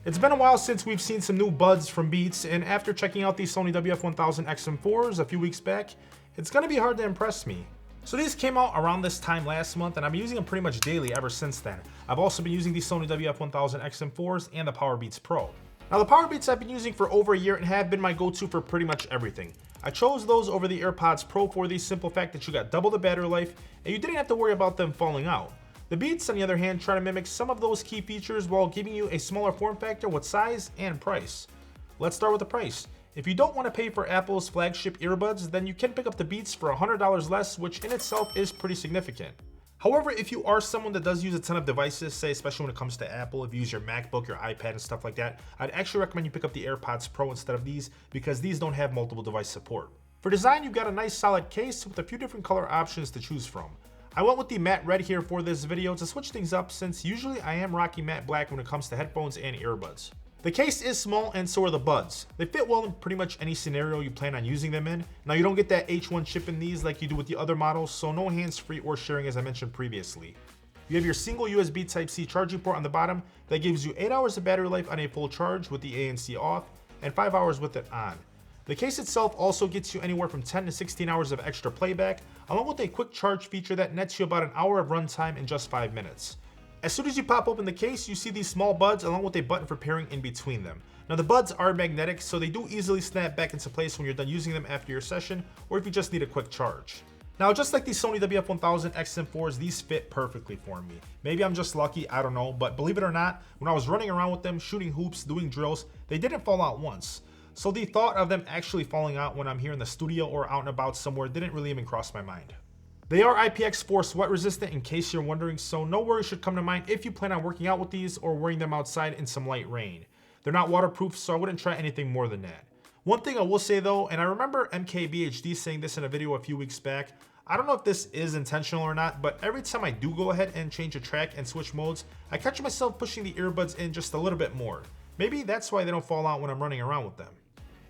It's been a while since we've seen some new buds from Beats, and after checking out these Sony WF 1000 XM4s a few weeks back, it's gonna be hard to impress me. So these came out around this time last month, and I've been using them pretty much daily ever since then. I've also been using these Sony WF 1000 XM4s and the Powerbeats Pro. Now the Powerbeats I've been using for over a year and have been my go-to for pretty much everything. I chose those over the Airpods Pro for the simple fact that you got double the battery life, and you didn't have to worry about them falling out. The Beats, on the other hand, try to mimic some of those key features while giving you a smaller form factor with size and price. Let's start with the price. If you don't want to pay for Apple's flagship earbuds, then you can pick up the Beats for $100 less, which in itself is pretty significant. However, if you are someone that does use a ton of devices, say especially when it comes to Apple, if you use your MacBook, your iPad and stuff like that, I'd actually recommend you pick up the AirPods Pro instead of these because these don't have multiple device support. For design, you've got a nice solid case with a few different color options to choose from. I went with the matte red here for this video to switch things up since usually I am rocking matte black when it comes to headphones and earbuds. The case is small and so are the buds. They fit well in pretty much any scenario you plan on using them in. Now you don't get that H1 chip in these like you do with the other models, so no hands-free or sharing as I mentioned previously. You have your single USB Type-C charging port on the bottom that gives you 8 hours of battery life on a full charge with the ANC off and 5 hours with it on. The case itself also gets you anywhere from 10 to 16 hours of extra playback, along with a quick charge feature that nets you about an hour of runtime in just 5 minutes. As soon as you pop open the case, you see these small buds along with a button for pairing in between them. Now the buds are magnetic, so they do easily snap back into place when you're done using them after your session, or if you just need a quick charge. Now just like these Sony WF 1000 XM4s, these fit perfectly for me. Maybe I'm just lucky, I don't know, but believe it or not, when I was running around with them, shooting hoops, doing drills, they didn't fall out once. So the thought of them actually falling out when I'm here in the studio or out and about somewhere didn't really even cross my mind. They are IPX4 sweat resistant in case you're wondering, so no worries should come to mind if you plan on working out with these or wearing them outside in some light rain. They're not waterproof, so I wouldn't try anything more than that. One thing I will say though, and I remember MKBHD saying this in a video a few weeks back, I don't know if this is intentional or not, but every time I do go ahead and change a track and switch modes, I catch myself pushing the earbuds in just a little bit more. Maybe that's why they don't fall out when I'm running around with them.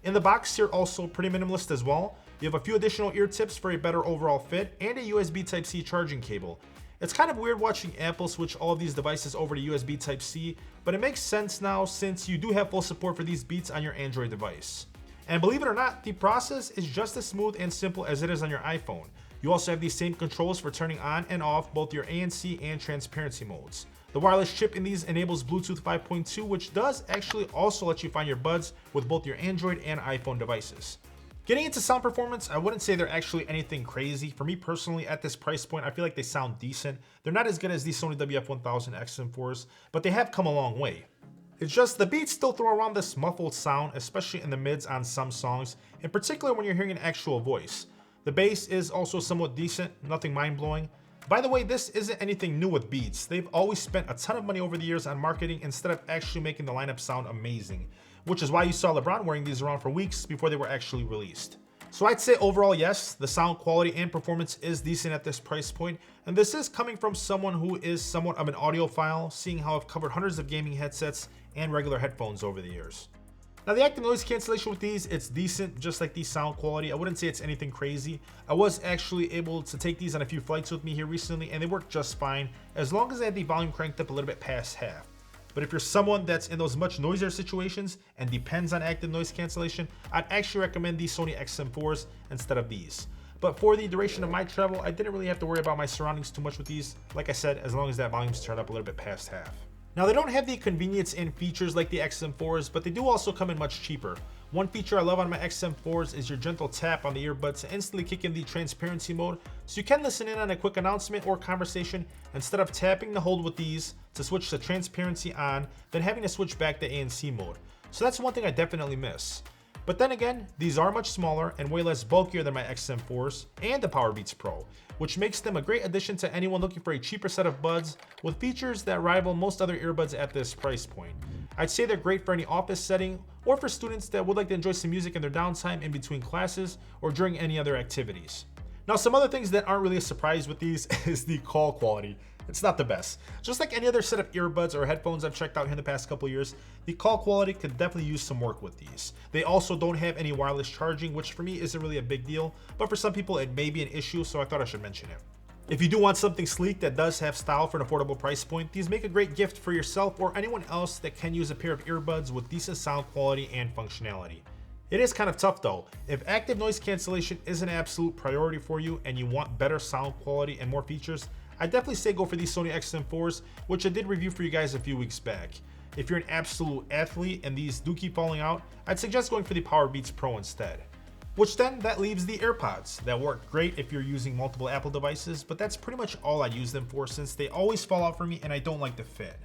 In the box here, also pretty minimalist as well. You have a few additional ear tips for a better overall fit and a USB Type-C charging cable. It's kind of weird watching Apple switch all of these devices over to USB Type-C, but it makes sense now since you do have full support for these Beats on your Android device. And believe it or not, the process is just as smooth and simple as it is on your iPhone. You also have these same controls for turning on and off both your ANC and transparency modes. The wireless chip in these enables Bluetooth 5.2, which does actually also let you find your buds with both your Android and iPhone devices. Getting into sound performance, I wouldn't say they're actually anything crazy. For me personally, at this price point, I feel like they sound decent. They're not as good as these Sony WF 1000 XM4s, but they have come a long way. It's just the Beats still throw around this muffled sound, especially in the mids on some songs, in particular when you're hearing an actual voice. The bass is also somewhat decent, nothing mind-blowing. By the way, this isn't anything new with Beats. They've always spent a ton of money over the years on marketing instead of actually making the lineup sound amazing, which is why you saw LeBron wearing these around for weeks before they were actually released. So I'd say overall, yes, the sound quality and performance is decent at this price point, and this is coming from someone who is somewhat of an audiophile, seeing how I've covered hundreds of gaming headsets and regular headphones over the years. Now the active noise cancellation with these, it's decent, just like the sound quality. I wouldn't say it's anything crazy. I was actually able to take these on a few flights with me here recently, and they work just fine, as long as I had the volume cranked up a little bit past half. But if you're someone that's in those much noisier situations and depends on active noise cancellation, I'd actually recommend these Sony XM4s instead of these. But for the duration of my travel, I didn't really have to worry about my surroundings too much with these, like I said, as long as that volume's turned up a little bit past half. Now they don't have the convenience and features like the XM4s, but they do also come in much cheaper. One feature I love on my XM4s is your gentle tap on the earbuds to instantly kick in the transparency mode, so you can listen in on a quick announcement or conversation instead of tapping the hold with these to switch to transparency on, then having to switch back to ANC mode. So that's one thing I definitely miss. But then again, these are much smaller and way less bulkier than my XM4s and the Powerbeats Pro, which makes them a great addition to anyone looking for a cheaper set of buds with features that rival most other earbuds at this price point. I'd say they're great for any office setting or for students that would like to enjoy some music in their downtime in between classes or during any other activities. Now, some other things that aren't really a surprise with these is the call quality. It's not the best. Just like any other set of earbuds or headphones I've checked out here in the past couple years, the call quality could definitely use some work with these. They also don't have any wireless charging, which for me isn't really a big deal, but for some people it may be an issue, so I thought I should mention it. If you do want something sleek that does have style for an affordable price point, these make a great gift for yourself or anyone else that can use a pair of earbuds with decent sound quality and functionality. It is kind of tough though. If active noise cancellation is an absolute priority for you and you want better sound quality and more features, I definitely say go for these Sony XM4s, which I did review for you guys a few weeks back. If you're an absolute athlete and these do keep falling out, I'd suggest going for the Powerbeats Pro instead. Which then, that leaves the Airpods, that work great if you're using multiple Apple devices, but that's pretty much all I use them for since they always fall out for me and I don't like the fit.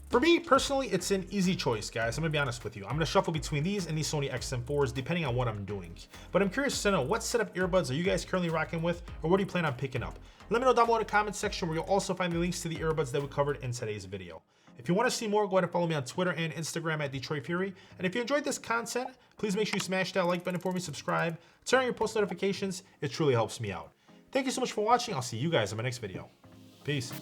For me, personally, it's an easy choice, guys. I'm gonna be honest with you. I'm gonna shuffle between these and these Sony XM4s depending on what I'm doing. But I'm curious to know, what set of earbuds are you guys currently rocking with, or what do you plan on picking up? Let me know down below in the comments section, where you'll also find the links to the earbuds that we covered in today's video. If you want to see more, go ahead and follow me on Twitter and Instagram at DetroitFury. And if you enjoyed this content, please make sure you smash that like button for me, subscribe, turn on your post notifications. It truly helps me out. Thank you so much for watching. I'll see you guys in my next video. Peace.